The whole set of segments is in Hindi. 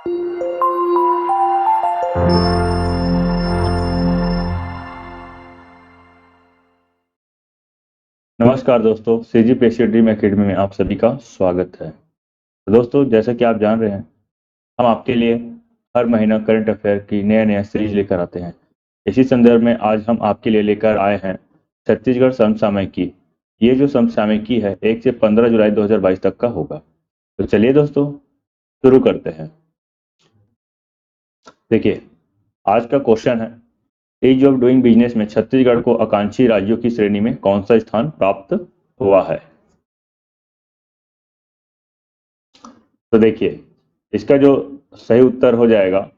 नमस्कार दोस्तों, सीजीपीएससी ड्रीम एकेडमी में आप सभी का स्वागत है। तो दोस्तों, जैसा कि आप जान रहे हैं, हम आपके लिए हर महीना करंट अफेयर की नया सीरीज लेकर आते हैं। इसी संदर्भ में आज हम आपके लिए लेकर आए हैं छत्तीसगढ़ समसामयिकी। ये जो समसामयिकी है 1 से 15 जुलाई 2022 तक का होगा। तो चलिए दोस्तों, शुरू करते हैं। देखिए, आज का क्वेश्चन है, ईज ऑफ डूइंग बिजनेस में छत्तीसगढ़ को आकांक्षी राज्यों की श्रेणी में कौन सा स्थान प्राप्त हुआ है। तो देखिए, इसका जो सही उत्तर हो जाएगा,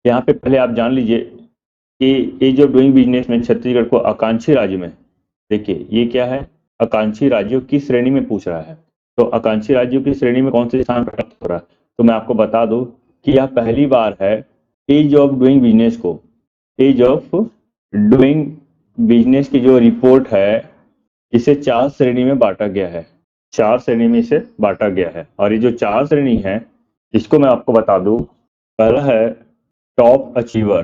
यहाँ पे पहले आप जान लीजिए कि ईज ऑफ डूइंग बिजनेस में छत्तीसगढ़ को आकांक्षी राज्य में, देखिए ये क्या है, आकांक्षी राज्यों की श्रेणी में पूछ रहा है। तो आकांक्षी राज्यों की श्रेणी में कौन से स्थान प्राप्त हो रहा है, तो मैं आपको बता दूं कि यह पहली बार है ईज ऑफ डूइंग बिजनेस को, ईज ऑफ डूइंग बिजनेस की जो रिपोर्ट है, इसे 4 श्रेणी में बांटा गया है। 4 श्रेणी में इसे बांटा गया है, और ये जो 4 श्रेणी है, इसको मैं आपको बता दूं। पहला है टॉप अचीवर,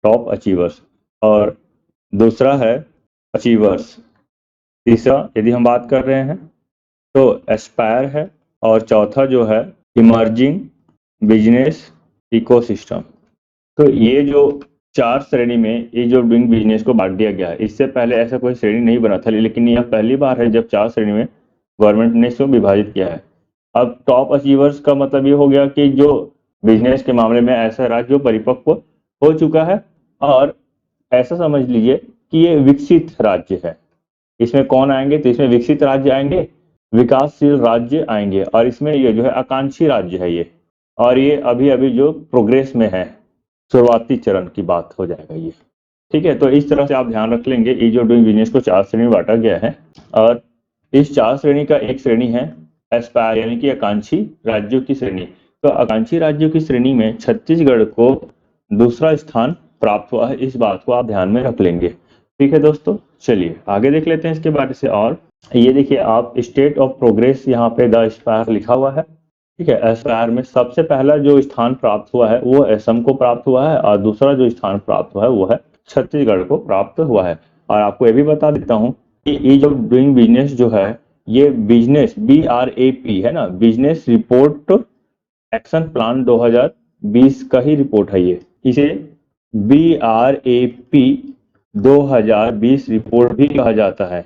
टॉप अचीवर्स, और दूसरा है अचीवर्स। तीसरा यदि हम बात कर रहे हैं तो एस्पायर है, और चौथा जो है इमर्जिंग बिजनेस इकोसिस्टम। तो ये जो 4 श्रेणी में ईज ऑफ डूइंग बिजनेस को बांट दिया गया है। इससे पहले ऐसा कोई श्रेणी नहीं बना था, लेकिन यह पहली बार है जब 4 श्रेणी में गवर्नमेंट ने इसको विभाजित किया है। अब टॉप अचीवर्स का मतलब ये हो गया कि जो बिजनेस के मामले में ऐसा राज्य जो परिपक्व हो चुका है, और ऐसा समझ लीजिए कि ये विकसित राज्य है। इसमें कौन आएंगे, तो इसमें विकसित राज्य आएंगे, विकासशील राज्य आएंगे, और इसमें ये जो है आकांक्षी राज्य है ये, और ये अभी अभी जो प्रोग्रेस में है, शुरुआती चरण की बात हो जाएगा ये। ठीक है, तो इस तरह से आप ध्यान रख लेंगे, ईज ऑफ डूइंग बिजनेस को 4 श्रेणी में बांटा गया है, और इस 4 श्रेणी का एक श्रेणी है एस्पायर, यानी कि आकांक्षी राज्यों की श्रेणी। तो आकांक्षी राज्यों की श्रेणी में छत्तीसगढ़ को दूसरा स्थान प्राप्त हुआ है, इस बात को आप ध्यान में रख लेंगे। ठीक है दोस्तों, चलिए आगे देख लेते हैं इसके बारे से। और ये देखिए, आप स्टेट ऑफ प्रोग्रेस यहाँ पे द एस्पायर लिखा हुआ है। ठीक है, एस्पायर में सबसे पहला जो स्थान प्राप्त हुआ है वो असम को प्राप्त हुआ है, और दूसरा जो स्थान प्राप्त हुआ है वो है छत्तीसगढ़ को प्राप्त हुआ है। और आपको ये भी बता देता हूँ कि ईज ऑफ डूइंग बिजनेस जो है, ये बिजनेस BRAP है ना, बिजनेस रिपोर्ट एक्शन प्लान 2020 का ही रिपोर्ट है ये। इसे BRAP 2020 रिपोर्ट भी कहा जाता है,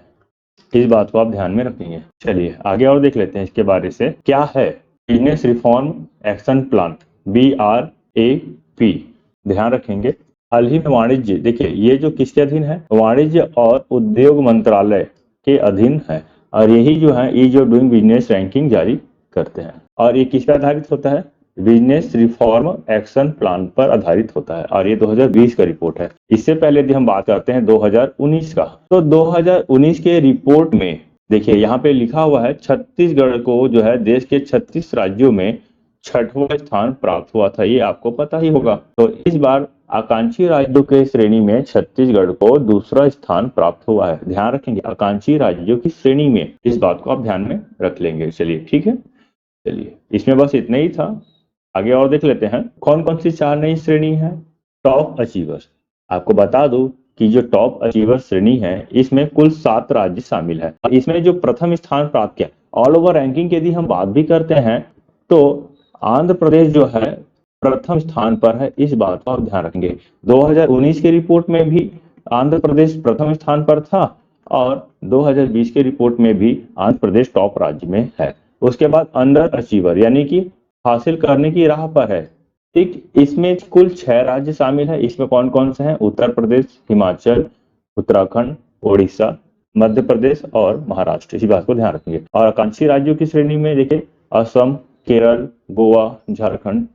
इस बात को आप ध्यान में रखेंगे। चलिए आगे और देख लेते हैं इसके बारे से, क्या है business reform action plan BRAP। ध्यान रखेंगे, हाल ही में वाणिज्य, देखिए ये जो किसके अधीन है, वाणिज्य और उद्योग मंत्रालय के अधीन है, और यही जो है ease of doing business ranking जारी करते हैं। और ये किस पर आधारित होता है, बिजनेस रिफॉर्म एक्शन प्लान पर आधारित होता है, और ये 2020 का रिपोर्ट है। इससे पहले यदि हम बात करते हैं 2019 का, तो 2019 के रिपोर्ट में देखिए यहाँ पे लिखा हुआ है छत्तीसगढ़ को जो है देश के 36 राज्यों में 6वां स्थान प्राप्त हुआ था, ये आपको पता ही होगा। तो इस बार आकांक्षी राज्यों के श्रेणी में छत्तीसगढ़ को दूसरा स्थान प्राप्त हुआ है। ध्यान रखेंगे, आकांक्षी राज्यों की श्रेणी में, इस बात को आप ध्यान में रख लेंगे। चलिए ठीक है, चलिए इसमें बस इतना ही था। आगे और देख लेते हैं कौन कौन सी 4 नई श्रेणी है। टॉप अचीवर्स, आपको बता दूं कि जो टॉप अचीवर श्रेणी है, इसमें कुल 7 राज्य शामिल है। इसमें जो प्रथम स्थान प्राप्त किया, ऑल ओवर रैंकिंग की यदि हम बात भी करते हैं तो आंध्र प्रदेश जो है प्रथम स्थान पर है, इस बात को आप ध्यान रखेंगे। 2019 के रिपोर्ट में भी आंध्र प्रदेश प्रथम स्थान पर था, और 2020 के रिपोर्ट में भी आंध्र प्रदेश टॉप राज्य में है। उसके बाद अंडर अचीवर, यानी कि हासिल करने की राह पर है। ठीक, इसमें कुल 6 राज्य शामिल है। इसमें कौन कौन से हैं, उत्तर प्रदेश, हिमाचल, उत्तराखंड, ओडिशा, मध्य प्रदेश और महाराष्ट्र, इसी बात को ध्यान रखेंगे। और आकांक्षी राज्यों की श्रेणी में देखिए, असम, केरल, गोवा, झारखंड,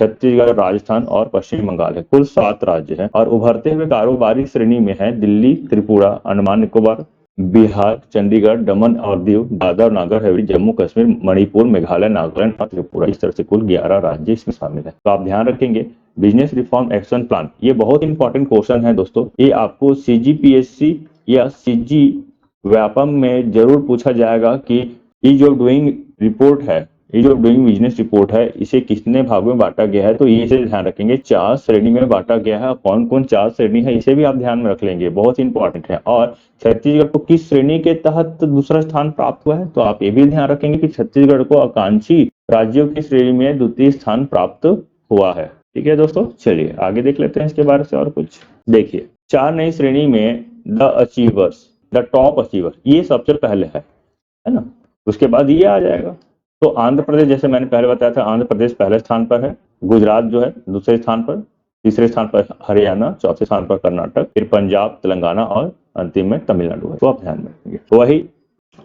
छत्तीसगढ़, राजस्थान और पश्चिम बंगाल है। कुल 7 राज्य हैं। और उभरते हुए कारोबारी श्रेणी में है दिल्ली, त्रिपुरा, अंडमान निकोबार, बिहार, चंडीगढ़, दमन और दीव, दादरा और नागर हवेली, जम्मू कश्मीर, मणिपुर, मेघालय, नागालैंड और त्रिपुरा। इस तरह से कुल 11 राज्य इसमें शामिल है। तो आप ध्यान रखेंगे, बिजनेस रिफॉर्म एक्शन प्लान, ये बहुत इंपॉर्टेंट क्वेश्चन है दोस्तों। ये आपको CGPSC या CG व्यापम में जरूर पूछा जाएगा कि ईज ऑफ डूइंग रिपोर्ट है, ये जो डूइंग बिजनेस रिपोर्ट है इसे कितने भागों में बांटा गया है, तो ये इसे ध्यान रखेंगे 4 श्रेणी में बांटा गया है। कौन कौन 4 श्रेणी है इसे भी आप ध्यान में रख लेंगे, बहुत इंपॉर्टेंट है। और छत्तीसगढ़ को किस श्रेणी के तहत दूसरा स्थान प्राप्त हुआ है, तो आप ये भी ध्यान रखेंगे कि छत्तीसगढ़ को आकांक्षी राज्यों की श्रेणी में द्वितीय स्थान प्राप्त हुआ है। ठीक है दोस्तों, चलिए आगे देख लेते हैं इसके बारे से और कुछ। देखिए 4 नई श्रेणी में the achievers, the top achiever, ये सबसे पहले है ना, उसके बाद ये आ जाएगा। तो आंध्र प्रदेश, जैसे मैंने पहले बताया था, आंध्र प्रदेश पहले स्थान पर है, गुजरात जो है दूसरे स्थान पर, तीसरे स्थान पर हरियाणा, चौथे स्थान पर कर्नाटक, फिर पंजाब, तेलंगाना और अंतिम में तमिलनाडु है। तो आप ध्यान में रखेंगे। वही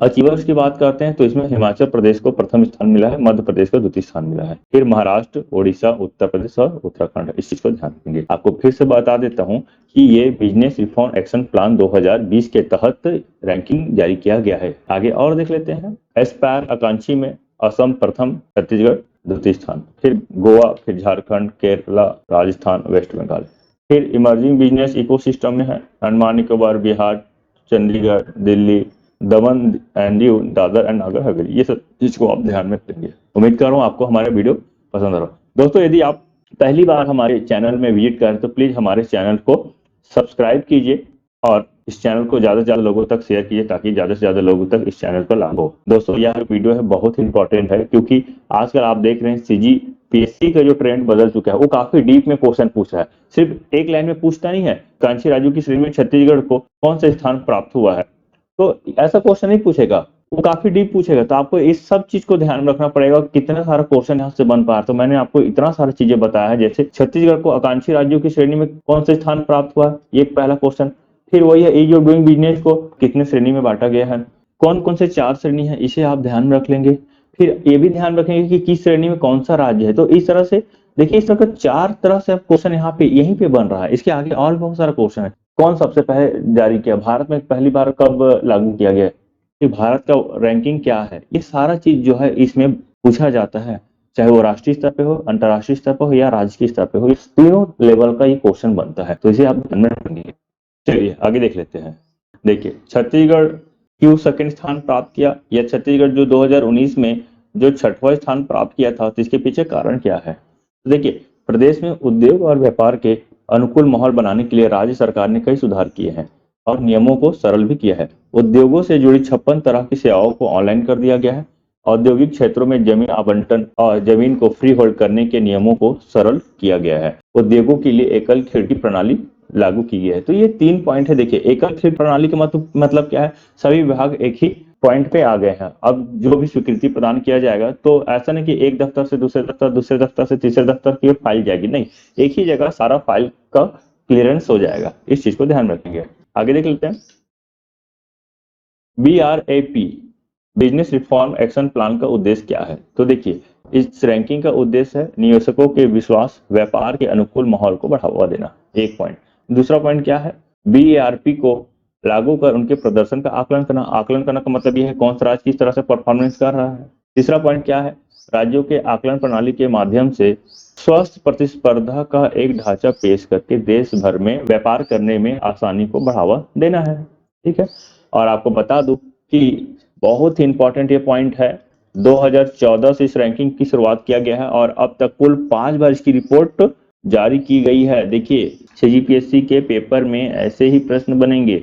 अचीवर्स की बात करते हैं तो इसमें हिमाचल प्रदेश को प्रथम स्थान मिला है, मध्य प्रदेश को द्वितीय स्थान मिला है, फिर महाराष्ट्र, ओडिशा, उत्तर प्रदेश और उत्तराखंड। इस चीज को ध्यान रखेंगे। आपको फिर से बता देता हूं कि ये बिजनेस रिफॉर्म एक्शन प्लान 2020 के तहत रैंकिंग जारी किया गया है। आगे और देख लेते हैं। एस्पायर आकांक्षी में असम प्रथम, छत्तीसगढ़ द्वितीय स्थान, फिर गोवा, फिर झारखंड, केरला, राजस्थान, वेस्ट बंगाल। फिर इमर्जिंग बिजनेस इकोसिस्टम में है अंडमान निकोबार, बिहार, चंडीगढ़, दिल्ली, दमन एंड दीव, दादर एंड नगर हवेली। ये सब चीज को आप ध्यान में रखेंगे। उम्मीद कर रहा हूँ आपको हमारे वीडियो पसंद आ रहा। दोस्तों यदि आप पहली बार हमारे चैनल में विजिट करें तो प्लीज हमारे चैनल को सब्सक्राइब कीजिए और इस चैनल को ज्यादा से ज्यादा लोगों तक शेयर कीजिए ताकि ज्यादा से ज्यादा लोगों तक इस चैनल का लाभ हो। दोस्तों यह वीडियो है बहुत इंपॉर्टेंट है, क्योंकि आजकल आप देख रहे हैं CGPSC का जो ट्रेंड बदल चुका है, वो काफी डीप में क्वेश्चन पूछ रहा है, सिर्फ एक लाइन में पूछता नहीं है आकांक्षी राज्यों की श्रेणी में छत्तीसगढ़ को कौन सा स्थान प्राप्त हुआ है, तो ऐसा क्वेश्चन नहीं पूछेगा, वो काफी डीप पूछेगा। तो आपको इस सब चीज को ध्यान में रखना पड़ेगा। कितना सारा क्वेश्चन यहाँ से बन पा रहा है, तो मैंने आपको इतना सारा चीजें बताया है। जैसे छत्तीसगढ़ को आकांक्षी राज्यों की श्रेणी में कौन से स्थान प्राप्त हुआ, ये पहला क्वेश्चन। फिर वही है ईज ऑफ डूइंग बिजनेस को कितने श्रेणी में बांटा गया है, कौन कौन से 4 श्रेणी है, इसे आप ध्यान में रख लेंगे। फिर ये भी ध्यान रखेंगे कि किस श्रेणी में कौन सा राज्य है। तो इस तरह से देखिए, इस तरह का 4 तरह से क्वेश्चन यहाँ पे यहीं पे बन रहा है। इसके आगे और बहुत सारा क्वेश्चन है। कौन सबसे पहले जारी किया, भारत में पहली बार कब लागू किया गया, कि भारत का रैंकिंग क्या है, ये सारा चीज जो है इसमें पूछा जाता है, चाहे वो राष्ट्रीय स्तर पे हो, अंतर्राष्ट्रीय स्तर पे हो या राज्य के स्तर पे हो, इस तीनों लेवल का ये क्वेश्चन बनता है। तो इसे आप ध्यान में रखेंगे। चलिए आगे देख लेते हैं। देखिए छत्तीसगढ़ क्यों सेकंड स्थान प्राप्त किया, या छत्तीसगढ़ जो 2019 में जो 6वां स्थान प्राप्त किया था, तो इसके पीछे कारण क्या है। तो देखिए प्रदेश में उद्योग और व्यापार के अनुकूल माहौल बनाने के लिए राज्य सरकार ने कई सुधार किए हैं और नियमों को सरल भी किया है। उद्योगों से जुड़ी 56 तरह की सेवाओं को ऑनलाइन कर दिया गया है। औद्योगिक क्षेत्रों में जमीन आवंटन और जमीन को फ्री होल्ड करने के नियमों को सरल किया गया है। उद्योगों के लिए एकल खिड़की प्रणाली लागू की गई है। तो ये 3 पॉइंट है। देखिए एकल खिड़की प्रणाली का मतलब क्या है, सभी विभाग एक ही पॉइंट पे आ गए हैं। अब जो भी स्वीकृति प्रदान किया जाएगा, तो ऐसा नहीं कि एक दफ्तर से दूसरे दफ्तर, दूसरे दफ्तर से तीसरे दफ्तर की फाइल जाएगी, नहीं, एक ही जगह सारा फाइल का क्लियरेंस हो जाएगा। इस चीज को ध्यान रखेंगे। आगे देख लेते हैं। BRAP business reform action plan का उद्देश्य क्या है। तो देखिए इस रैंकिंग का उद्देश्य है निवेशकों के विश्वास, व्यापार के अनुकूल माहौल को बढ़ावा देना, एक पॉइंट। दूसरा पॉइंट क्या है, BRAP को लागू कर उनके प्रदर्शन का आकलन करना। आकलन करना का मतलब यह है कौन सा राज्य किस तरह से परफॉर्मेंस कर रहा है। तीसरा पॉइंट क्या है, राज्यों के आकलन प्रणाली के माध्यम से स्वस्थ प्रतिस्पर्धा का एक ढांचा पेश करके देश भर में व्यापार करने में आसानी को बढ़ावा देना है। ठीक है, और आपको बता दूं कि बहुत ही इंपॉर्टेंट ये पॉइंट है, 2014 से इस रैंकिंग की शुरुआत किया गया है और अब तक कुल 5 बार इसकी रिपोर्ट जारी की गई है। देखिए CGPSC के पेपर में ऐसे ही प्रश्न बनेंगे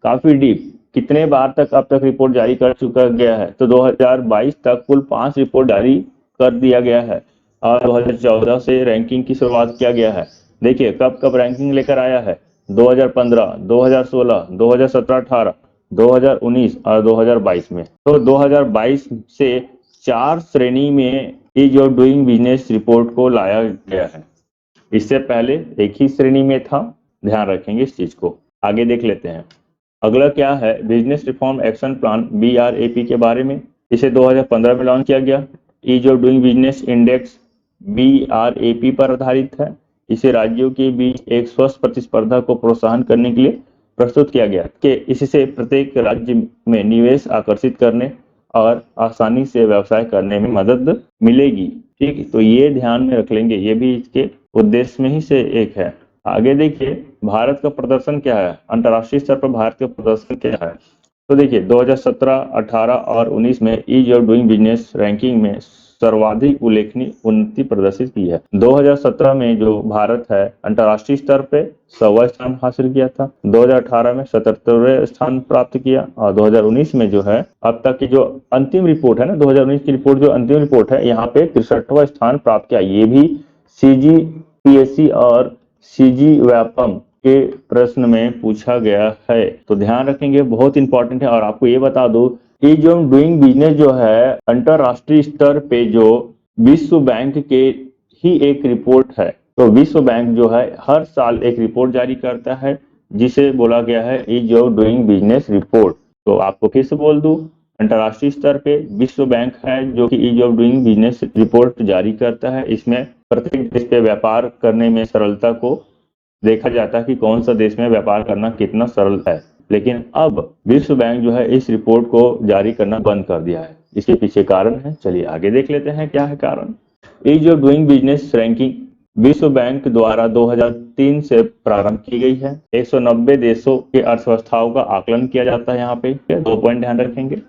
काफी डीप। कितने बार तक अब तक रिपोर्ट जारी कर चुका गया है, तो 2022 तक कुल 5 रिपोर्ट जारी कर दिया गया है और 2014 से रैंकिंग की शुरुआत किया गया है। देखिए कब कब रैंकिंग लेकर आया है, 2015, 2016, 2017-18, 2019 और 2022 में। तो 2022 से 4 श्रेणी में ease of doing business report को लाया गया है। इससे पहले एक ही श्रेणी में था, ध्यान रखेंगे इस चीज को। आगे देख लेते हैं। अगला क्या है, business reform action plan BRAP के बारे में। इसे 2015 में लॉन्च किया गया। Ease of doing business index BRAP पर आधारित है। इसे राज्यों के बीच एक स्वस्थ प्रतिस्पर्धा को प्रोत्साहन करने के लिए प्रस्तुत किया गया कि इससे प्रत्येक राज्य में निवेश आकर्षित करने और आसानी से व्यवसाय करने में मदद मिलेगी। ठीक, तो ये ध्यान में रख लेंगे, ये भी इसके उद्देश्य में ही से एक है। आगे देखिए भारत का प्रदर्शन क्या है, अंतर्राष्ट्रीय स्तर पर भारत का प्रदर्शन क्या है। तो देखिए 2017, 18 और 19 में ease of doing business ranking में सर्वाधिक उल्लेखनीय उन्नति प्रदर्शित की है। 2017 में जो भारत है अंतर्राष्ट्रीय स्तर पे 100वां स्थान हासिल किया था, 2018 में 77वें स्थान प्राप्त किया और 2019 में जो है अब तक की जो अंतिम रिपोर्ट है ना, 2019 की रिपोर्ट जो अंतिम रिपोर्ट है यहाँ पे 63वां स्थान प्राप्त किया। ये भी CGPSC और CG व्यापम के प्रश्न में पूछा गया है, तो ध्यान रखेंगे, बहुत इंपॉर्टेंट है। और आपको ये बता दो कि जो डूइंग बिजनेस जो है अंतरराष्ट्रीय स्तर पे जो विश्व बैंक के ही एक रिपोर्ट है, तो विश्व बैंक जो है हर साल एक रिपोर्ट जारी करता है जिसे बोला गया है ease of doing business report. तो आपको फिर से बोल दूं, अंतरराष्ट्रीय स्तर पे विश्व बैंक है जो कि ease of doing business report जारी करता है। इसमें प्रत्येक देश पे व्यापार करने में सरलता को देखा जाता है कि कौन सा देश में व्यापार करना कितना सरल है। लेकिन अब विश्व बैंक जो है इस रिपोर्ट को जारी करना बंद कर दिया है। इसके पीछे कारण है, चलिए आगे देख लेते हैं क्या है कारण। Ease of doing business ranking विश्व बैंक द्वारा 2003 से प्रारंभ की गई है। 190 देशों के अर्थव्यवस्थाओं का आकलन किया जाता है। यहाँ पे 2 पॉइंट ध्यान रखेंगे।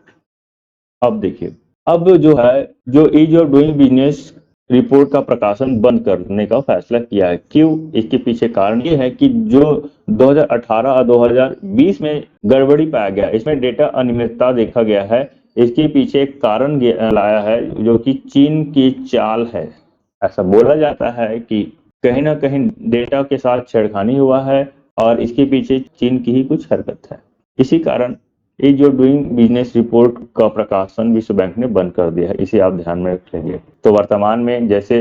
अब देखिए, अब जो है जो ease of doing business report का प्रकाशन बंद करने का फैसला किया है। क्यों? इसके पीछे कारण ये है कि जो 2018 और 2020 में गड़बड़ी पाया गया, इसमें डेटा अनियमितता देखा गया है। इसके पीछे एक कारण लाया है जो कि चीन की चाल है। ऐसा बोला जाता है कि कहीं ना कहीं डेटा के साथ छेड़खानी हुआ है और इसके पीछे चीन की ही कुछ हरकत है। इसी कारण ये जो डूइंग बिजनेस रिपोर्ट का प्रकाशन विश्व बैंक ने बंद कर दिया है, इसे आप ध्यान में रखेंगे। तो वर्तमान में जैसे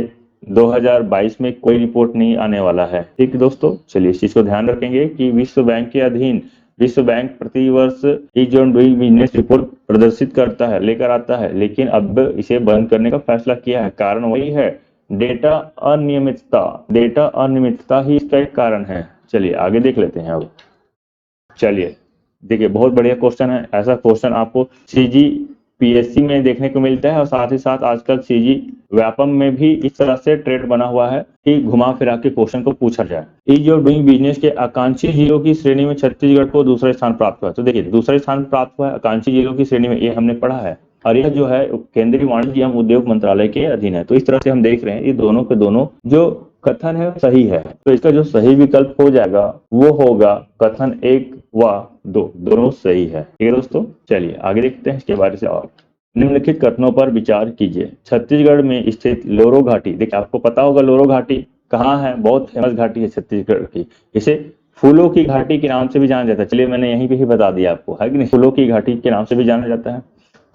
2022 में कोई रिपोर्ट नहीं आने वाला है। ठीक है दोस्तों, चलिए इस चीज को ध्यान रखेंगे कि विश्व बैंक के अधीन विश्व बैंक प्रति वर्ष ease of doing business report प्रदर्शित करता है, लेकर आता है, लेकिन अब इसे बंद करने का फैसला किया है। कारण वही है, डेटा अनियमितता। डेटा अनियमितता ही इसका एक कारण है। चलिए आगे देख लेते हैं। अब चलिए देखिए, बहुत बढ़िया क्वेश्चन है। ऐसा क्वेश्चन आपको CGPSC में देखने को मिलता है और साथ ही साथ आजकल CG व्यापम में भी इस तरह से ट्रेंड बना हुआ है कि घुमा फिरा के क्वेश्चन को पूछा जाए। ईज ऑफ डूइंग बिजनेस के आकांक्षी जिलों की श्रेणी में छत्तीसगढ़ को दूसरा स्थान प्राप्त हुआ। तो देखिए, दूसरा स्थान प्राप्त हुआ है आकांक्षी जिलों की श्रेणी में, ये हमने पढ़ा है और यह जो है केंद्रीय वाणिज्य एवं उद्योग मंत्रालय के अधीन है। तो इस तरह से हम देख रहे हैं ये दोनों के दोनों जो कथन है सही है। तो इसका जो सही विकल्प हो जाएगा वो होगा कथन 1 व 2, दोनों सही है। ठीक है दोस्तों, चलिए आगे देखते हैं इसके बारे से। और निम्नलिखित कथनों पर विचार कीजिए। छत्तीसगढ़ में स्थित लोरो घाटी, देखिए आपको पता होगा लोरो घाटी कहाँ है, बहुत फेमस घाटी है छत्तीसगढ़ की। इसे फूलों की घाटी के नाम से भी जाना जाता है। चलिए मैंने यहीं पे ही बता दिया आपको, है कि नहीं, फूलों की घाटी के नाम से भी जाना जाता है।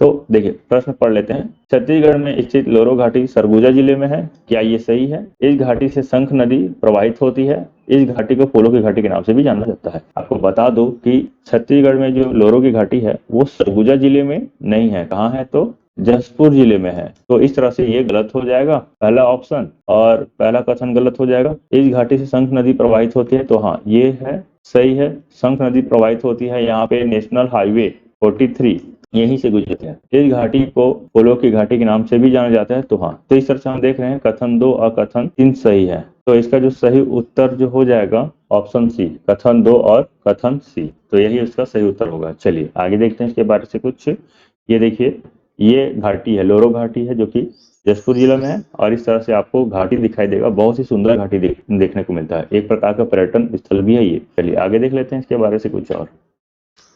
तो देखिए प्रश्न पढ़ लेते हैं। छत्तीसगढ़ में स्थित लोरो घाटी सरगुजा जिले में है, क्या ये सही है? इस घाटी से शंख नदी प्रवाहित होती है। इस घाटी को फूलों की घाटी के नाम से भी जाना जाता है। आपको बता दो कि छत्तीसगढ़ में जो लोरो की घाटी है वो सरगुजा जिले में नहीं है। कहाँ है? तो जसपुर जिले में है। तो इस तरह से ये गलत हो जाएगा पहला ऑप्शन, और पहला कथन गलत हो जाएगा। इस घाटी से शंख नदी प्रवाहित होती है, तो हाँ ये है, सही है। शंख नदी प्रवाहित होती है, यहाँ पे नेशनल हाईवे 43 यहीं से गुजरते हैं। इस घाटी को फूलों की घाटी के नाम से भी जाना जाता है, तो हाँ। तो इस तरह से हम देख रहे हैं कथन 2 और कथन 3 सही है। तो इसका जो सही उत्तर जो हो जाएगा ऑप्शन सी, कथन 2 और कथन सी, तो यही उसका सही उत्तर होगा। चलिए आगे देखते हैं इसके बारे से कुछ। ये देखिए, ये घाटी है, लोरो घाटी है, जो कि जसपुर जिला में है और इस तरह से आपको घाटी दिखाई देगा। बहुत ही सुंदर घाटी देखने को मिलता है, एक प्रकार का पर्यटन स्थल भी है ये। चलिए आगे देख लेते हैं इसके बारे से कुछ और।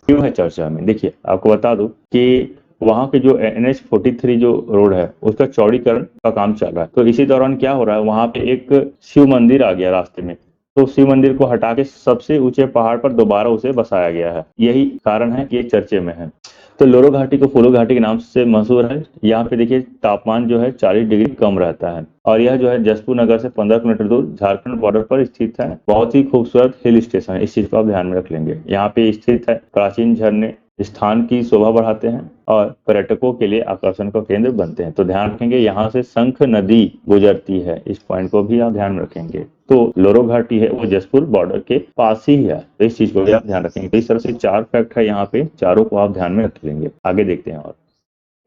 क्यों है चर्चा में? देखिए आपको बता दूं कि वहां के जो NH43 जो रोड है उसका चौड़ीकरण का काम चल रहा है। तो इसी दौरान क्या हो रहा है, वहां पे एक शिव मंदिर आ गया रास्ते में, तो शिव मंदिर को हटा के सबसे ऊंचे पहाड़ पर दोबारा उसे बसाया गया है। यही कारण है कि ये चर्चे में है। तो लोरो घाटी को फूलो घाटी के नाम से मशहूर है। यहाँ पे देखिए तापमान जो है 40 डिग्री कम रहता है और यह जो है जसपुर नगर से 15 किलोमीटर दूर झारखंड बॉर्डर पर स्थित है। बहुत ही खूबसूरत हिल स्टेशन है, इस चीज को आप ध्यान में रख लेंगे। यहाँ पे स्थित है प्राचीन झरने स्थान की शोभा बढ़ाते हैं और पर्यटकों के लिए आकर्षण का केंद्र बनते हैं। तो ध्यान रखेंगे यहाँ से शंख नदी गुजरती है, इस पॉइंट को भी आप ध्यान में रखेंगे। तो लोरो घाटी है वो जसपुर बॉर्डर के पास ही है, तो इस चीज को भी आप ध्यान रखेंगे। तो इस तरह से 4 फैक्ट है यहाँ पे, चारों को आप ध्यान में रख लेंगे। आगे देखते हैं। और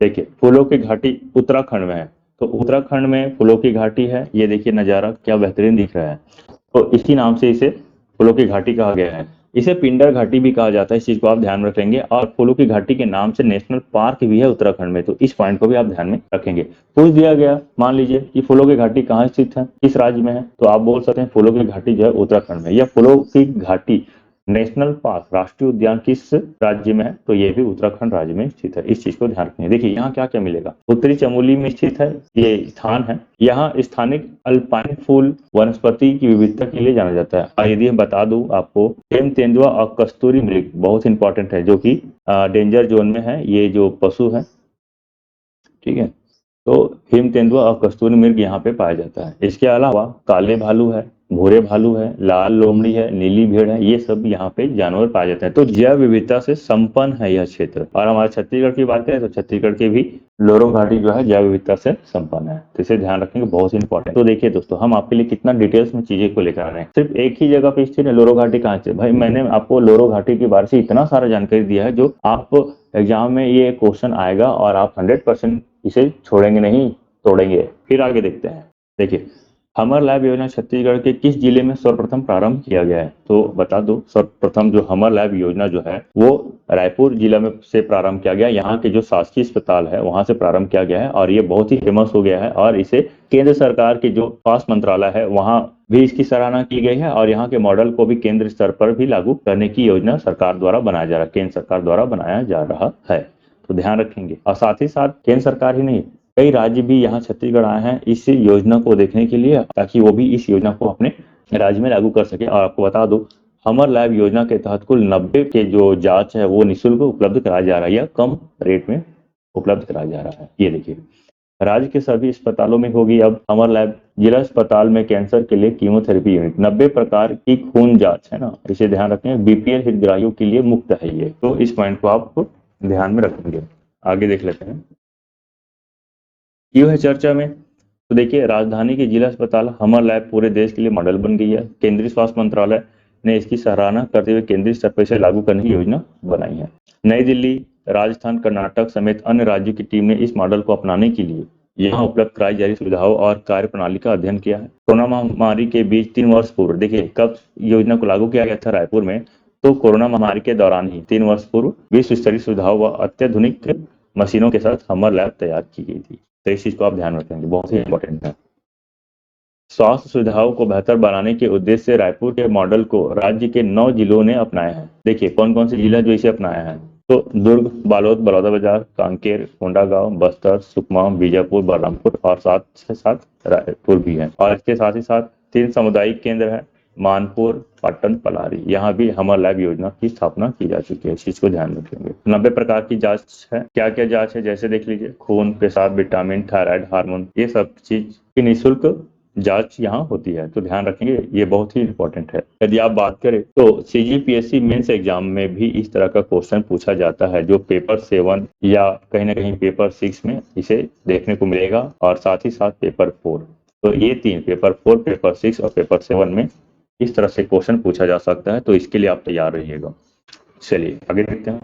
देखिए फूलों की घाटी उत्तराखंड में है, तो उत्तराखंड में फूलों की घाटी है। ये देखिए नजारा क्या बेहतरीन दिख रहा है, तो इसी नाम से इसे फूलों की घाटी कहा गया है। इसे पिंडर घाटी भी कहा जाता है, इस चीज को आप ध्यान में रखेंगे। और फूलों की घाटी के नाम से नेशनल पार्क भी है उत्तराखंड में, तो इस पॉइंट को भी आप ध्यान में रखेंगे। पूछ दिया गया मान लीजिए कि फूलों की घाटी कहाँ स्थित है, किस राज्य में है, तो आप बोल सकते हैं फूलों की घाटी जो है उत्तराखंड में। या फूलों की घाटी नेशनल पार्क राष्ट्रीय उद्यान किस राज्य में है, तो ये भी उत्तराखंड राज्य में स्थित है, इस चीज को ध्यान रखें। देखिए यहाँ क्या क्या मिलेगा, उत्तरी चमोली में स्थित है ये स्थान है। यहाँ स्थानिक अल्पाइन फूल वनस्पति की विविधता के लिए जाना जाता है। और यदि बता दूं आपको, हेम तेंदुआ और कस्तूरी मृग बहुत इंपॉर्टेंट है, जो कि डेंजर जोन में है, ये जो पशु है, ठीक है। तो हिम तेंदुआ और कस्तूरी मृग यहाँ पे पाया जाता है। इसके अलावा काले भालू है, भूरे भालू है, लाल लोमड़ी है, नीली भेड़ है, ये सब यहाँ पे जानवर पाए जाते हैं। तो जैव विविधता से संपन्न है यह क्षेत्र। और हमारे छत्तीसगढ़ की बात करें तो छत्तीसगढ़ के भी लोरो घाटी जो है जैव विविधता से संपन्न है, तो इसे ध्यान रखेंगे, बहुत ही इंपॉर्टेंट। तो देखिए दोस्तों, हम आपके लिए कितना डिटेल्स में चीजें को लेकर आ रहे हैं। सिर्फ एक ही जगह पे स्थित है लोरो घाटी कहाँ से, भाई मैंने आपको लोरो घाटी के बारे से इतना सारा जानकारी दिया है जो आप एग्जाम में ये क्वेश्चन आएगा और आप 100% इसे छोड़ेंगे नहीं, तोड़ेंगे। फिर आगे देखते हैं। देखिए, हमर लैब योजना छत्तीसगढ़ के किस जिले में सर्वप्रथम प्रारंभ किया गया है, तो बता दो। सर्वप्रथम जो हमर लैब योजना जो है वो रायपुर जिला में से प्रारंभ किया गया। यहाँ के जो शासकीय अस्पताल है वहां से प्रारंभ किया गया है और ये बहुत ही फेमस हो गया है। और इसे केंद्र सरकार की जो स्वास्थ्य मंत्रालय है वहां भी इसकी सराहना की गई है। और यहाँ के मॉडल को भी केंद्र स्तर पर भी लागू करने की योजना सरकार द्वारा बनाया जा रहा है, केंद्र सरकार द्वारा बनाया जा रहा है, तो ध्यान रखेंगे। और साथ ही साथ केंद्र सरकार ही नहीं, कई राज्य भी यहाँ छत्तीसगढ़ आए हैं इस योजना को देखने के लिए, ताकि वो भी इस योजना को अपने राज्य में लागू कर सके। और आपको बता दो, हमर लैब योजना के तहत कुल 90 के जो जांच है वो निःशुल्क उपलब्ध कराया जा रहा है या कम रेट में उपलब्ध कराया जा रहा है। ये देखिए, राज्य के सभी अस्पतालों में होगी अब हमर लैब। जिला अस्पताल में कैंसर के लिए कीमोथेरेपी यूनिट, 90 प्रकार की खून जांच है ना, इसे ध्यान रखें। बीपीएल हितग्राहियों के लिए मुफ्त है ये, तो इस पॉइंट को आप ध्यान में रखेंगे। आगे देख लेते हैं, क्यों है चर्चा में। तो देखिए, राजधानी के जिला अस्पताल हमर लैब पूरे देश के लिए मॉडल बन गई है। केंद्रीय स्वास्थ्य मंत्रालय ने इसकी सराहना करते हुए केंद्रीय स्तर पर इसे लागू करने की योजना बनाई है। नई दिल्ली, राजस्थान, कर्नाटक समेत अन्य राज्यों की टीम ने इस मॉडल को अपनाने के लिए यहाँ उपलब्ध कराई जा रही सुविधाओं और कार्य प्रणाली का अध्ययन किया है। कोरोना महामारी के बीच 3 वर्ष पूर्व, देखिए कब योजना को लागू किया गया था रायपुर में, तो कोरोना महामारी के दौरान ही 3 वर्ष पूर्व विश्व स्तरीय सुविधाओं व अत्याधुनिक मशीनों के साथ हमर लैब तैयार की गई थी। तो इस चीज को आप ध्यान रखेंगे, बहुत ही इंपॉर्टेंट है। स्वास्थ्य सुविधाओं को बेहतर बनाने के उद्देश्य से रायपुर के मॉडल को राज्य के 9 जिलों ने अपनाया है। देखिए कौन कौन से जिला जो इसे अपनाया है, तो दुर्ग, बालोद, बलौदाबाजार, कांकेर, कोंडागांव, बस्तर, सुकमा, बीजापुर, बलरामपुर और साथ रायपुर भी है। और इसके साथ ही साथ 3 सामुदायिक केंद्र है, मानपुर, पाटन, पलारी। यहाँ भी हमर लैब योजना की स्थापना की जा चुकी है, इस चीज को ध्यान रखेंगे। 90 प्रकार की जांच है। क्या क्या जांच है, जैसे देख लीजिए, खून, पेशाब, विटामिन, थायराइड, हार्मोन, ये सब चीज की निःशुल्क जांच यहाँ होती है, तो ध्यान रखेंगे, ये बहुत ही इंपॉर्टेंट है। यदि आप बात करें तो सीजीपीएससी मेंस एग्जाम में भी इस तरह का क्वेश्चन पूछा जाता है, जो पेपर 7 या कहीं ना कहीं पेपर 6 में इसे देखने को मिलेगा, और साथ ही साथ पेपर 4। तो ये 3, पेपर 4, पेपर 6 और पेपर 7 में इस तरह से क्वेश्चन पूछा जा सकता है, तो इसके लिए आप तैयार रहिएगा। चलिए आगे देखते हैं।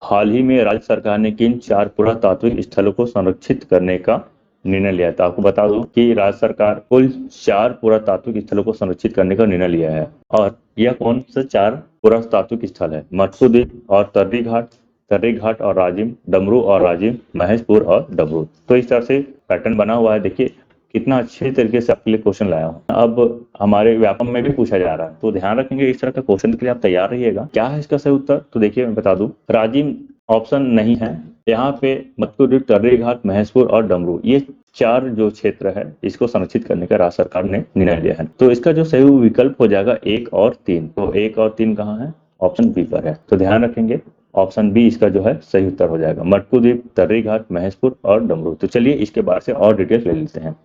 हाल ही में राज्य सरकार ने किन 4 पुरातात्विक स्थलों को संरक्षित करने का निर्णय लिया था। आपको बता दूं कि राज्य सरकार कुल 4 पुरातात्विक स्थलों को संरक्षित करने का निर्णय लिया है। और यह कौन से 4 पुरातात्विक स्थल है? मटकू द्वीप और तर्री घाट और राजिम, डमरू और राजिम, महेशपुर और डबरू। तो इस तरह से पैटर्न बना हुआ है। देखिए कितना अच्छे तरीके से आपके लिए क्वेश्चन लाया हूँ। अब हमारे व्यापम में भी पूछा जा रहा है, तो ध्यान रखेंगे, इस तरह का क्वेश्चन के लिए आप तैयार रहिएगा। क्या है इसका सही उत्तर? तो देखिए मैं बता दूं, राजिम ऑप्शन नहीं है यहाँ पे। मटकू द्वीप, तर्री घाट, महेशपुर और डमरू, ये 4 जो क्षेत्र है इसको संरक्षित करने का राज्य सरकार ने निर्णय लिया है। तो इसका जो सही विकल्प हो जाएगा 1 और 3। तो 1 और 3 कहाँ है? ऑप्शन बी पर है। तो ध्यान रखेंगे, ऑप्शन बी इसका जो है सही उत्तर हो जाएगा, मटकू द्वीप, तर्री घाट, महेशपुर और डमरू। तो चलिए इसके बारे से और डिटेल्स ले लेते हैं।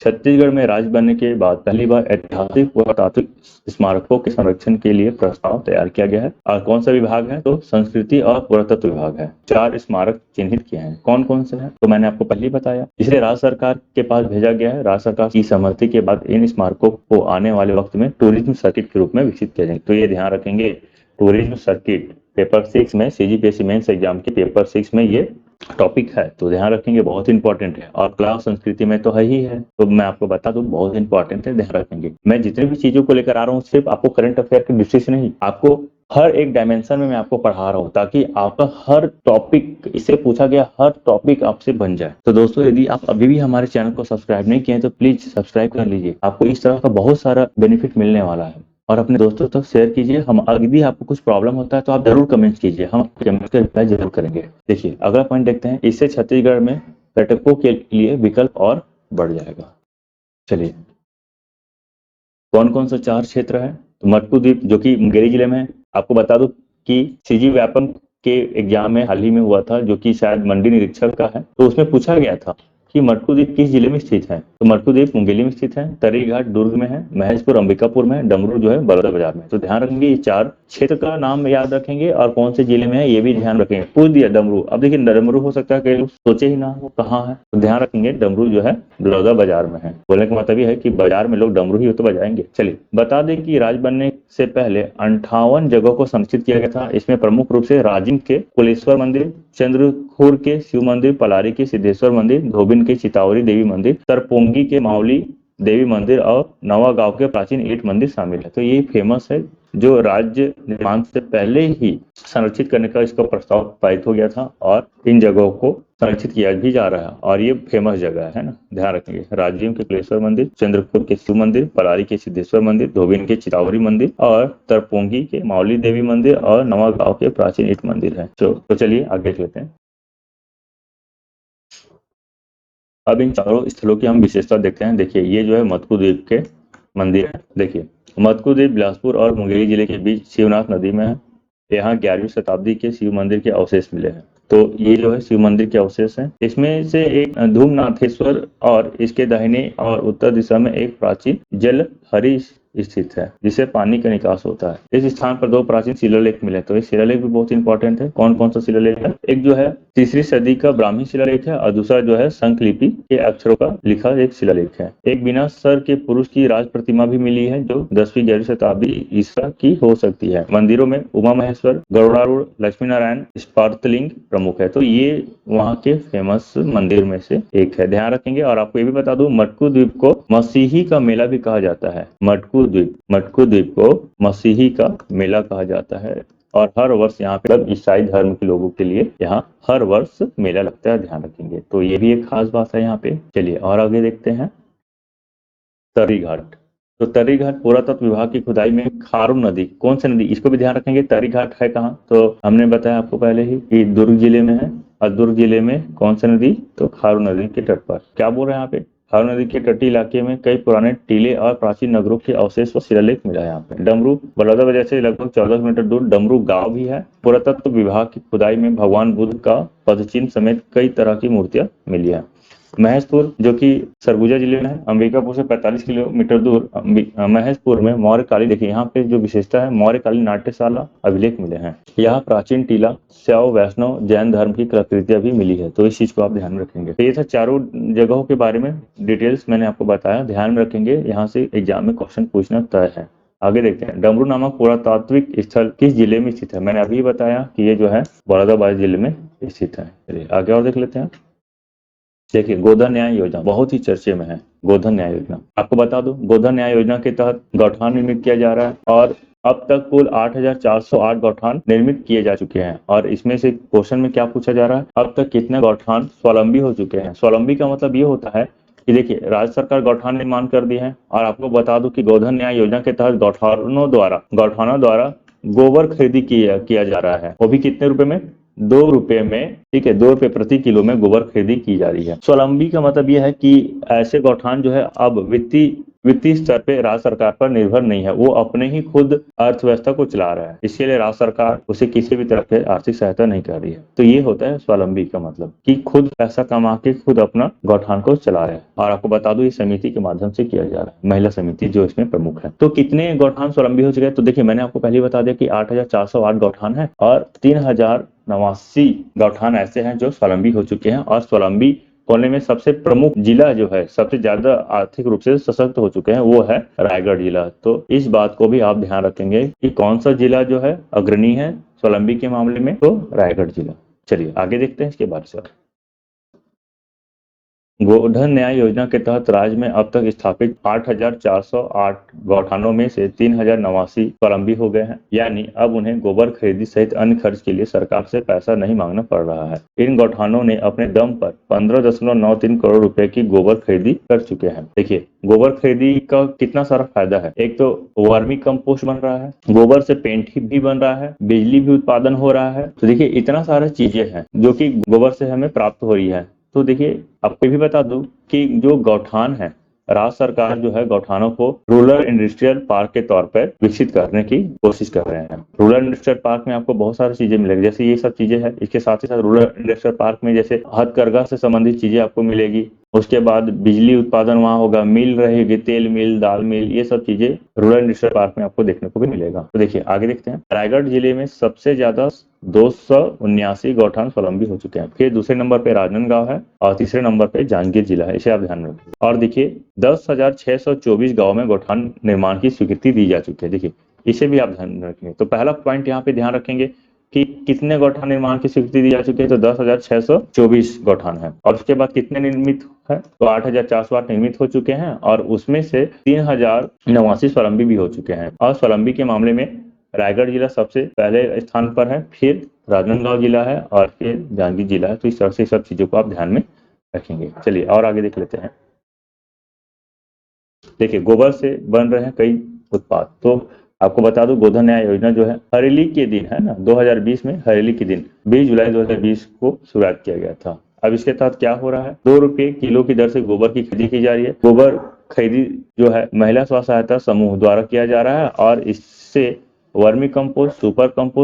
छत्तीसगढ़ में राज्य बनने के बाद पहली बार ऐतिहासिक पुरातात्विक स्मारकों के संरक्षण के लिए प्रस्ताव तैयार किया गया है। और कौन सा विभाग है? तो संस्कृति और पुरातत्व विभाग है। 4 स्मारक चिन्हित किए हैं। कौन कौन से हैं? तो मैंने आपको पहले ही बताया। इसे राज्य सरकार के पास भेजा गया है। राज्य सरकार की सहमति के बाद इन स्मारकों को आने वाले वक्त में टूरिज्म सर्किट के रूप में विकसित किया जाएगा। तो ये ध्यान रखेंगे, टूरिज्म सर्किट पेपर 6 में, सीजीपीएससी मेंस एग्जाम के पेपर 6 में ये टॉपिक है, तो ध्यान रखेंगे, बहुत इंपॉर्टेंट है। और कला और संस्कृति में तो है ही है, तो मैं आपको बता दूं बहुत इंपॉर्टेंट है, ध्यान रखेंगे। मैं जितने भी चीजों को लेकर आ रहा हूँ सिर्फ आपको करंट अफेयर की दृष्टि से नहीं, आपको हर एक डायमेंशन में मैं आपको पढ़ा रहा हूँ, ताकि आपका हर टॉपिक, इससे पूछा गया हर टॉपिक आपसे बन जाए। तो दोस्तों, यदि आप अभी भी हमारे चैनल को सब्सक्राइब नहीं किए हैं तो प्लीज सब्सक्राइब कर लीजिए, आपको इस तरह का बहुत सारा बेनिफिट मिलने वाला है। और अपने दोस्तों तक शेयर कीजिए। हम यदि आपको कुछ प्रॉब्लम होता है तो आप जरूर कमेंट कीजिए, हम कमेंट का रिप्लाई जरूर करेंगे। देखिए अगला पॉइंट देखते हैं, इससे छत्तीसगढ़ में पर्यटकों के लिए विकल्प और बढ़ जाएगा। चलिए, कौन कौन सा 4 क्षेत्र है? तो मटकू द्वीप जो कि मुंगेली जिले में है। आपको बता दूं कि सीजी व्यापम के एग्जाम में हाल ही में हुआ था, जो कि शायद मंडी निरीक्षक का है, तो उसमें पूछा गया था कि मटकू द्वीप किस जिले में स्थित है। तो मटकू द्वीप मुंगेली में स्थित है, तर्रीघाट दुर्ग में है, महेशपुर अंबिकापुर में है, डमरू जो है बड़ौदा बाजार में। तो ध्यान रखेंगे, ये 4 क्षेत्र का नाम याद रखेंगे और कौन से जिले में है ये भी ध्यान रखेंगे। पूछ दिया डमरू, अब देखिए डमरू हो सकता है कई लोग सोचे ही ना वो कहाँ है, तो ध्यान रखेंगे डमरू जो है बड़ौदा बाजार में है। बोलने का मतलब ये है कि बाजार में लोग डमरू ही तो बजाएंगे। चलिए, बता दें कि राज्य बनने से पहले 58 जगहों को संरक्षित किया गया था। इसमें प्रमुख रूप से राजिम के कुलेश्वर मंदिर, चंद्रखुर के शिव मंदिर, पलारी के सिद्धेश्वर मंदिर, धोबिन के चितावरी देवी मंदिर, तरपोंगी के मावली देवी मंदिर और नवा गांव के प्राचीन ईट मंदिर शामिल है। तो ये फेमस है, जो राज्य निर्माण से पहले ही संरक्षित करने का इसका प्रस्ताव पारित हो गया था, और इन जगहों को संरक्षित किया भी जा रहा है, और ये फेमस जगह है ना, ध्यान रखेंगे। राजिम के कुलेश्वर मंदिर, चंद्रपुर के शिव मंदिर, पलारी के सिद्धेश्वर मंदिर, धोबिन के चितावरी मंदिर और तरपोंगी के मावली देवी मंदिर और नवा गांव के प्राचीन ईट मंदिर है। तो चलिए आगे लेते हैं। अब इन चारों स्थलों की हम विशेषता देखते हैं। देखिए, ये जो है मटकू द्वीप के मंदिर है। देखिए, मटकू द्वीप बिलासपुर और मुंगेली जिले के बीच शिवनाथ नदी में है। यहाँ 11वीं शताब्दी के शिव मंदिर के अवशेष मिले हैं। तो ये जो है शिव मंदिर के अवशेष हैं। इसमें से एक धूमनाथेश्वर और इसके दाहिने और उत्तर दिशा में एक प्राचीन जलहरी स्थित है, जिसे पानी का निकास होता है। इस स्थान पर 2 प्राचीन शिलालेख मिले। तो ये शिलालेख भी बहुत इंपॉर्टेंट है। कौन कौन सा शिलालेख है? एक जो है 3री सदी का ब्राह्मी शिलालेख है, और दूसरा जो है संखलिपि के अक्षरों का लिखा एक शिलालेख है। एक बिना सर के पुरुष की राज प्रतिमा भी मिली है, जो 10वीं-11वीं शताब्दी ईसा की हो सकती है। मंदिरों में उमा महेश्वर, गरुड़ारूढ़, लक्ष्मी नारायण, स्पार्तलिंग प्रमुख है। तो ये वहाँ के फेमस मंदिर में से एक है, ध्यान रखेंगे। और आपको ये भी बता दूं, मटकू द्वीप को मसीही का मेला भी कहा जाता है। मटकू द्वीप को मसीही का मेला कहा जाता है, और हर वर्ष यहाँ पे ईसाई धर्म के लोगों के लिए यहाँ हर वर्ष मेला लगता है, ध्यान रखेंगे। तो ये भी एक खास बात है यहाँ पे। चलिए और आगे देखते हैं। तर्री घाट। तो तर्री घाट पुरातत्व विभाग की खुदाई में खारून नदी, कौन सी नदी, इसको भी ध्यान रखेंगे। तर्री घाट है कहाँ? तो हमने बताया आपको पहले ही कि दुर्ग जिले में है, और दुर्ग जिले में कौन सी नदी? तो खारून नदी के तट पर। क्या बोल रहे हैं यहाँ पे? खारून नदी के तटीय इलाके में कई पुराने टीले और प्राचीन नगरों के अवशेष व शिलालेख मिला है यहाँ पे। डमरू बलौदा बाजार से लगभग 14 किलोमीटर दूर डमरू गांव भी है। पुरातत्व विभाग की खुदाई में भगवान बुद्ध का पदचिन्ह समेत कई तरह की मूर्तियां मिली है। महेशपुर जो कि सरगुजा जिले में है, अंबिकापुर से 45 किलोमीटर दूर महेशपुर में मौर्यकालीन, देखिए यहाँ पे जो विशेषता है, मौर्यकालीन नाट्यशाला अभिलेख मिले हैं। यहाँ प्राचीन टीला, शैव, वैष्णव, जैन धर्म की कलाकृतियां भी मिली है। तो इस चीज को आप ध्यान रखेंगे। तो ये था चारों जगहों के बारे में डिटेल्स मैंने आपको बताया, ध्यान में रखेंगे। यहाँ से एग्जाम में क्वेश्चन पूछना तय है। आगे देखते हैं, डमरू नामक पुरातात्विक स्थल किस जिले में स्थित है? मैंने अभी बताया कि ये जो है बलौदाबाजार जिले में स्थित है। चलिए आगे और देख लेते हैं। देखिए, गोधन न्याय योजना बहुत ही चर्चे में है। गोधन न्याय योजना आपको बता दूं, गोधन न्याय योजना के तहत गौठान निर्मित किया जा रहा है, और अब तक कुल 8,408 गौठान निर्मित किए जा चुके हैं। और इसमें से क्वेश्चन में क्या पूछा जा रहा है, अब तक कितने गौठान स्वावलंबी हो चुके हैं? स्वावलंबी का मतलब ये होता है कि देखिए, राज्य सरकार गौठान निर्माण कर दी है, और आपको बता दूं कि गोधन न्याय योजना के तहत गौठानों द्वारा गोबर खरीदी किया जा रहा है। वो भी कितने रुपए में? 2 रुपए में, ठीक है, 2 रुपए प्रति किलो में गोबर खरीदी की जा रही है। स्वावलंबी का मतलब यह है कि ऐसे गौठान जो है अब वित्तीय स्तर पे राज्य सरकार पर निर्भर नहीं है, वो अपने ही खुद अर्थव्यवस्था को चला रहा है। इसके लिए राज्य सरकार उसे किसी भी तरह की आर्थिक सहायता नहीं कर रही है। तो ये होता है स्वावलंबी का मतलब, कि खुद पैसा कमा के खुद अपना गौठान को चला रहे हैं। और आपको बता दूं, इस समिति के माध्यम से किया जा रहा है, महिला समिति जो इसमें प्रमुख है। तो कितने गौठान स्वावलंबी हो चुके हैं? तो देखिए, मैंने आपको पहले बता दिया कि 8,408 गौठान है, और 3,089 गौठान ऐसे हैं जो स्वावलंबी हो चुके हैं। और स्वावलंबी होने में सबसे प्रमुख जिला जो है, सबसे ज्यादा आर्थिक रूप से सशक्त हो चुके हैं, वो है रायगढ़ जिला। तो इस बात को भी आप ध्यान रखेंगे कि कौन सा जिला जो है अग्रणी है स्वावलंबी के मामले में, तो रायगढ़ जिला। चलिए आगे देखते हैं इसके बारे में। गोधन न्याय योजना के तहत राज्य में अब तक स्थापित 8,408 गौठानों में से 3,089 स्वावलंबी हो गए हैं, यानी अब उन्हें गोबर खरीदी सहित अन्य खर्च के लिए सरकार से पैसा नहीं मांगना पड़ रहा है। इन गौठानों ने अपने दम पर 15.93 करोड़ रुपए की गोबर खरीदी कर चुके हैं। देखिए गोबर खरीदी का कितना सारा फायदा है। एक तो वर्मी कंपोस्ट बन रहा है, गोबर से पेंट भी बन रहा है, बिजली भी उत्पादन हो रहा है। तो देखिए इतना सारा चीजें हैं जो कि गोबर से हमें प्राप्त हो रही है। तो देखिए आपको ये भी बता दूं कि जो गौठान है, राज्य सरकार जो है गौठानों को रूरल इंडस्ट्रियल पार्क के तौर पर विकसित करने की कोशिश कर रहे हैं। रूरल इंडस्ट्रियल पार्क में आपको बहुत सारी चीजें मिलेगी, जैसे ये सब चीजें हैं। इसके साथ ही साथ रूरल इंडस्ट्रियल पार्क में जैसे हथकरघा से संबंधित चीजें आपको मिलेगी, उसके बाद बिजली उत्पादन वहां होगा, मिल रहेगी, तेल मिल, दाल मिल, ये सब चीजें रूरल इंडस्ट्रियल पार्क में आपको देखने को भी मिलेगा। तो देखिए आगे देखते हैं। रायगढ़ जिले में सबसे ज्यादा 279 गौठान स्वावलंबी हो चुके हैं। फिर दूसरे नंबर पे राजनांदगांव है और तीसरे नंबर पे जांजगीर जिला है, इसे आप ध्यान में रखिए। और देखिए 10,624 गांव में गौठान निर्माण की स्वीकृति दी जा चुकी है। देखिए इसे भी आप ध्यान में रखेंगे। तो पहला पॉइंट यहाँ पे ध्यान रखेंगे कि कितने गौठान निर्माण की स्वीकृति दी जा चुकी है, तो 10,624 गौठान है। और उसके बाद कितने निर्मित है, तो 8,408 निर्मित हो चुके हैं और उसमें से 3,089 स्वावलंबी भी हो चुके हैं। और स्वावलंबी के मामले में रायगढ़ जिला सबसे पहले स्थान पर है, फिर राजनांदगांव जिला है और फिर जांजगीर जिला है। तो इस तरह से सब चीजों को आप ध्यान में रखेंगे। चलिए और आगे देख लेते हैं। देखिए गोबर से बन रहे हैं कई उत्पाद। तो आपको बता दूं गोधन न्याय योजना जो है हरेली के दिन है ना, 2020 में हरेली के दिन 20 जुलाई 2020 को शुरुआत किया गया था। अब इसके तहत क्या हो रहा है, 2 रुपये किलो की दर से गोबर की खरीदी की जा रही है। गोबर खरीदी जो है महिला स्व सहायता समूह द्वारा किया जा रहा है और इससे vermi compost,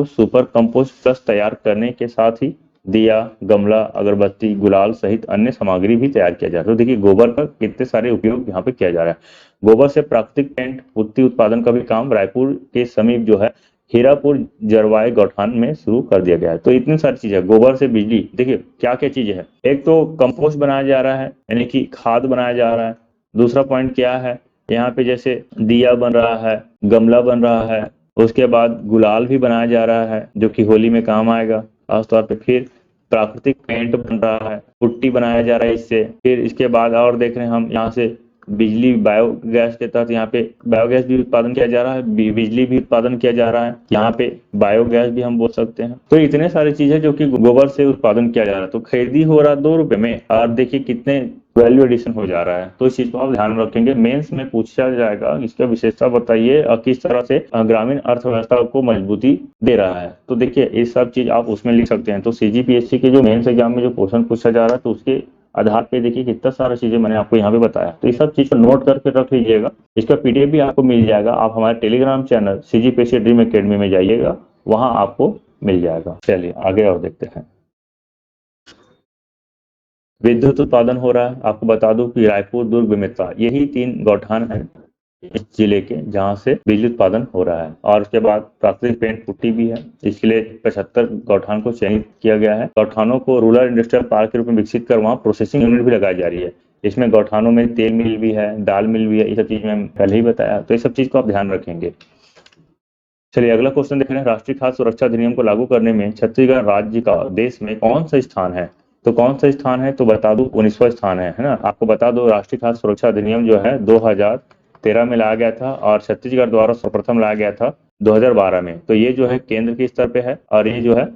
super compost plus तैयार करने के साथ ही दिया, गमला, अगरबत्ती, गुलाल सहित अन्य सामग्री भी तैयार किया जा रहा है। तो देखिए गोबर का कितने सारे उपयोग यहाँ पे किया जा रहा है। गोबर से प्राकृतिक पेंट पुट्टी उत्पादन का भी काम रायपुर के समीप जो है हीरापुर जरवाए गौठान में शुरू कर दिया गया है। तो इतनी सारी चीजें, गोबर से बिजली, देखिए क्या क्या चीजें हैं। एक तो कंपोस्ट बनाया जा रहा है, यानी कि खाद बनाया जा रहा है। दूसरा पॉइंट क्या है, यहाँ पे जैसे दिया बन रहा है, गमला बन रहा है, उसके बाद गुलाल भी बनाया जा रहा है जो कि होली में काम आएगा खासतौर पे। फिर प्राकृतिक पेंट बन रहा है, पुट्टी बनाया जा रहा है इससे। फिर इसके बाद और देख रहे हैं हम यहाँ से बिजली बायोगैस के तहत यहाँ पे बायोगैस भी उत्पादन किया जा रहा है, बिजली भी उत्पादन किया जा रहा है। यहाँ पे बायोगैस भी हम बोल सकते हैं। तो इतने सारी चीजें जो कि गोबर से उत्पादन किया जा रहा है। तो खरीदी हो रहा है 2 रुपए में और देखिए कितने वैल्यू एडिशन हो जा रहा है। तो इस चीज को आप ध्यान में रखेंगे। मेंस में पूछा जाएगा इसका विशेषता बताइए और किस तरह से ग्रामीण अर्थव्यवस्था को मजबूती दे रहा है। तो देखिए ये सब चीज आप उसमें लिख सकते हैं। तो सीजीपीएससी के जो मेंस एग्जाम में जो क्वेश्चन पूछा जा रहा है तो उसके आधार पे देखिए कितना सारा चीजें मैंने आपको यहाँ पे बताया। तो ये सब चीज को नोट करके रख लीजिएगा। इसका पीडीएफ भी आपको मिल जाएगा। आप हमारे Telegram channel CGPSC dream academy में जाइएगा, वहां आपको मिल जाएगा। चलिए आगे और देखते हैं। विद्युत उत्पादन हो रहा है। आपको बता दूं कि रायपुर, दुर्ग, बेमेतरा यही 3 गौठान हैं इस जिले के जहां से बिजली उत्पादन हो रहा है। और उसके बाद प्राकृतिक पेंट पुट्टी भी है। इसके लिए 75 गौठान को चयनित किया गया है। गौठानों को रूरल इंडस्ट्रियल पार्क के रूप में विकसित कर वहां प्रोसेसिंग यूनिट भी लगाई जा रही है। इसमें गौठानों में तेल मिल भी है, दाल मिल भी है, ये सब चीज मैं पहले ही बताया। तो ये सब चीज को आप ध्यान रखेंगे। चलिए अगला क्वेश्चन देख रहे हैं। राष्ट्रीय खाद्य सुरक्षा अधिनियम को लागू करने में छत्तीसगढ़ राज्य का देश में कौन सा स्थान है। तो कौन सा स्थान है, तो बता दूं 19वां स्थान है ना। आपको बता दो राष्ट्रीय खाद्य सुरक्षा अधिनियम जो है 2013 में लाया गया था और छत्तीसगढ़ द्वारा सर्वप्रथम लाया गया था 2012 में। तो ये जो है केंद्र के स्तर पे है और ये जो है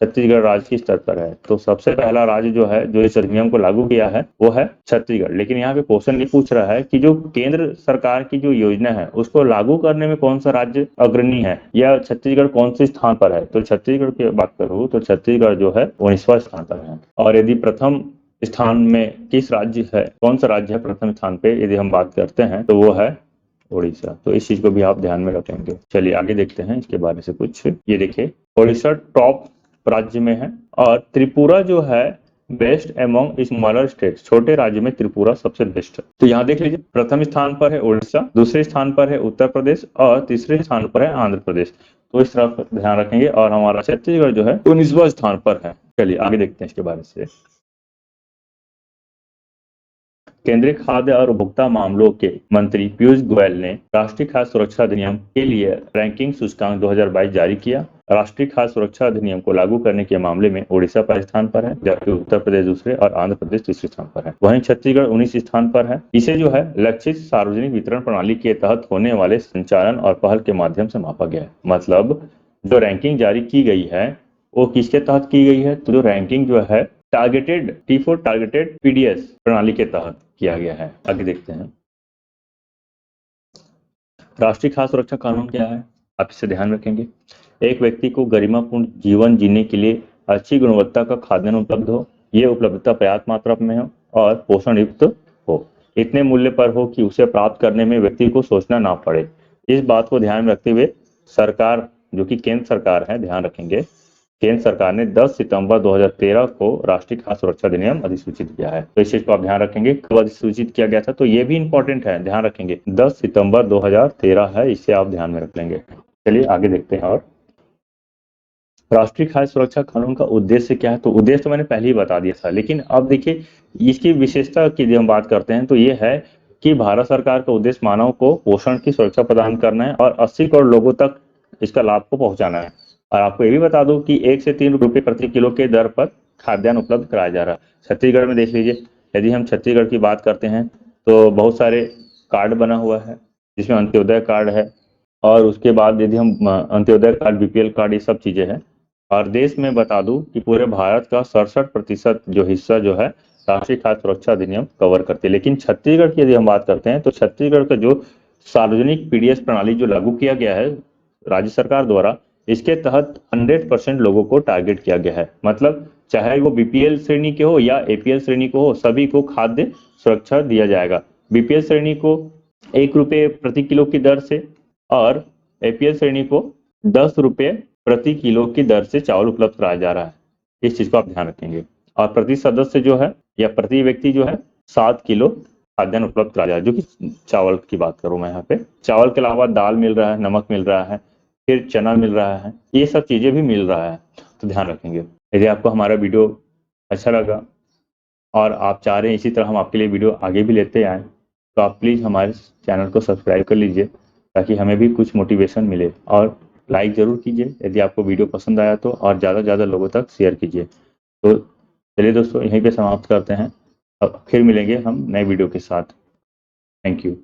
छत्तीसगढ़ राज्य के स्तर पर है। तो सबसे पहला राज्य जो है जो इस अधिनियम को लागू किया है वो है छत्तीसगढ़। लेकिन यहाँ पे क्वेश्चन ये पूछ रहा है कि जो केंद्र सरकार की जो योजना है उसको लागू करने में कौन सा राज्य अग्रणी है या छत्तीसगढ़ कौन से स्थान पर है। तो छत्तीसगढ़ की बात करूँ तो छत्तीसगढ़ जो है 19वां स्थान पर है। और यदि प्रथम स्थान में किस राज्य है, कौन सा राज्य है प्रथम स्थान पे यदि हम बात करते हैं तो वो है उड़ीसा। तो इस चीज को भी आप ध्यान में रखेंगे। चलिए आगे देखते हैं इसके बारे से कुछ। ये देखिए उड़ीसा टॉप राज्य में है और त्रिपुरा जो है बेस्ट एमोंग स्मॉलर स्टेट्स, छोटे राज्य में त्रिपुरा सबसे बेस्ट है। तो यहाँ देख लीजिए प्रथम स्थान पर है उड़ीसा, दूसरे स्थान पर है उत्तर प्रदेश और तीसरे स्थान पर है आंध्र प्रदेश। तो इस तरह ध्यान रखेंगे। और हमारा छत्तीसगढ़ जो है 19वां स्थान पर है। चलिए आगे देखते हैं इसके बारे से। केंद्रीय खाद्य और उपभोक्ता मामलों के मंत्री पीयूष गोयल ने राष्ट्रीय खाद्य सुरक्षा अधिनियम के लिए रैंकिंग सूचकांक 2022 जारी किया राष्ट्रीय खाद्य सुरक्षा अधिनियम को लागू करने के मामले में ओडिशा पहले स्थान पर है, जबकि उत्तर प्रदेश दूसरे और आंध्र प्रदेश तीसरे स्थान पर है। वहीं छत्तीसगढ़ 19 स्थान पर है। इसे जो है लक्षित सार्वजनिक वितरण प्रणाली के तहत होने वाले संचालन और पहल के माध्यम से मापा गया है। मतलब जो रैंकिंग जारी की गई है वो किसके तहत की गई है? तो जो रैंकिंग जो है टारगेटेड T4 टारगेटेड PDS प्रणाली के तहत किया गया है। आगे देखते हैं राष्ट्रीय खाद्य सुरक्षा कानून क्या है, आप इसे ध्यान रखेंगे। एक व्यक्ति को गरिमापूर्ण जीवन जीने के लिए अच्छी गुणवत्ता का खाद्यान्न उपलब्ध हो, ये उपलब्धता पर्याप्त मात्रा में हो और पोषण युक्त हो, इतने मूल्य पर हो कि उसे प्राप्त करने में व्यक्ति को सोचना ना पड़े। इस बात को ध्यान में रखते हुए सरकार, जो कि केंद्र सरकार है, ध्यान रखेंगे, केंद्र सरकार ने 10 सितंबर 2013 को राष्ट्रीय खाद्य सुरक्षा अधिनियम अधिसूचित किया है। तो इस चीज को आप ध्यान रखेंगे कब अधिसूचित किया गया था, तो ये भी इंपॉर्टेंट है, ध्यान रखेंगे 10 सितंबर 2013 है, इसे आप ध्यान में रख लेंगे। चलिए आगे देखते हैं। और राष्ट्रीय खाद्य सुरक्षा कानून का उद्देश्य क्या है? तो उद्देश्य तो मैंने पहले ही बता दिया था, लेकिन अब देखिए इसकी विशेषता की जब हम बात करते हैं तो ये है कि भारत सरकार का उद्देश्य मानव को पोषण की सुरक्षा प्रदान करना है और 80 करोड़ लोगों तक इसका लाभ को पहुंचाना है। और आपको ये भी बता दूं कि 1 से 3 रुपए प्रति किलो के दर पर खाद्यान्न उपलब्ध कराया जा रहा है। छत्तीसगढ़ में देख लीजिए, यदि हम छत्तीसगढ़ की बात करते हैं तो बहुत सारे कार्ड बना हुआ है, जिसमें अंत्योदय कार्ड है, और उसके बाद यदि हम अंत्योदय कार्ड, BPL कार्ड, ये सब चीजें हैं। और देश में बता दूं कि पूरे भारत का 67% जो हिस्सा जो है राष्ट्रीय खाद्य सुरक्षा अधिनियम कवर करती है। लेकिन छत्तीसगढ़ की यदि हम बात करते हैं तो छत्तीसगढ़ का जो सार्वजनिक PDS प्रणाली जो लागू किया गया है राज्य सरकार द्वारा, इसके तहत 100% लोगों को टारगेट किया गया है। मतलब चाहे वो BPL श्रेणी के हो या APL श्रेणी को हो, सभी को खाद्य सुरक्षा दिया जाएगा। BPL श्रेणी को 1 रुपये प्रति किलो की दर से और APL श्रेणी को 10 रुपये प्रति किलो की दर से चावल उपलब्ध कराया जा रहा है। इस चीज को आप ध्यान रखेंगे। और प्रति सदस्य जो है या प्रति व्यक्ति जो है 7 किलो खाद्यान्न उपलब्ध कराया जा रहा है, जो कि चावल की बात करूं मैं यहाँ पे। चावल के अलावा दाल मिल रहा है, नमक मिल रहा है, फिर चना मिल रहा है, ये सब चीजें भी मिल रहा है, तो ध्यान रखेंगे। यदि आपको हमारा वीडियो अच्छा लगा और आप चाह रहे हैं इसी तरह हम आपके लिए वीडियो आगे भी लेते आए, तो आप प्लीज़ हमारे चैनल को सब्सक्राइब कर लीजिए ताकि हमें भी कुछ मोटिवेशन मिले। और लाइक ज़रूर कीजिए यदि आपको वीडियो पसंद आया तो, और ज़्यादा से ज़्यादा लोगों तक शेयर कीजिए। तो चलिए दोस्तों, यहीं पे समाप्त करते हैं, अब फिर मिलेंगे हम नए वीडियो के साथ। Thank you.